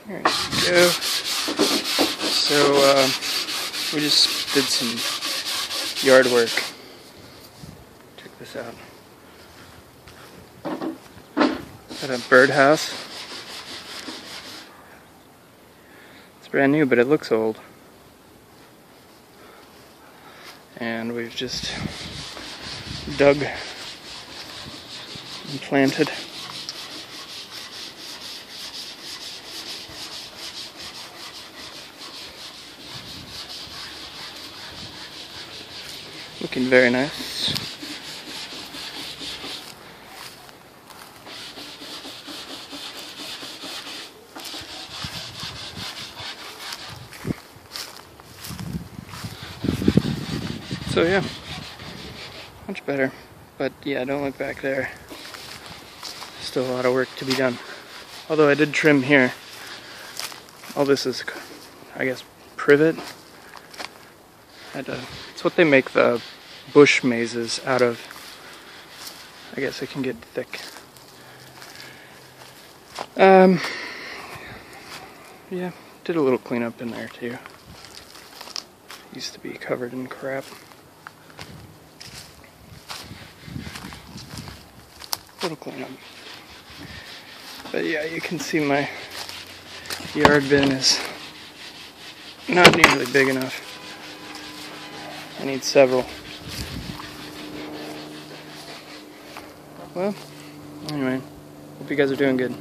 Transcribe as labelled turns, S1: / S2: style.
S1: There you go. So, we just did some yard work. Check this out. Got a birdhouse. It's brand new, but it looks old. And we've just dug and planted. Looking very nice. So yeah, much better. But yeah, don't look back there. Still a lot of work to be done. Although I did trim here. All this is, I guess, privet. It's what they make the bush mazes out of. I guess it can get thick. Yeah, did a little cleanup in there too. Used to be covered in crap. Little cleanup. But yeah, you can see my yard bin is not nearly big enough. I need several. Well, anyway, hope you guys are doing good.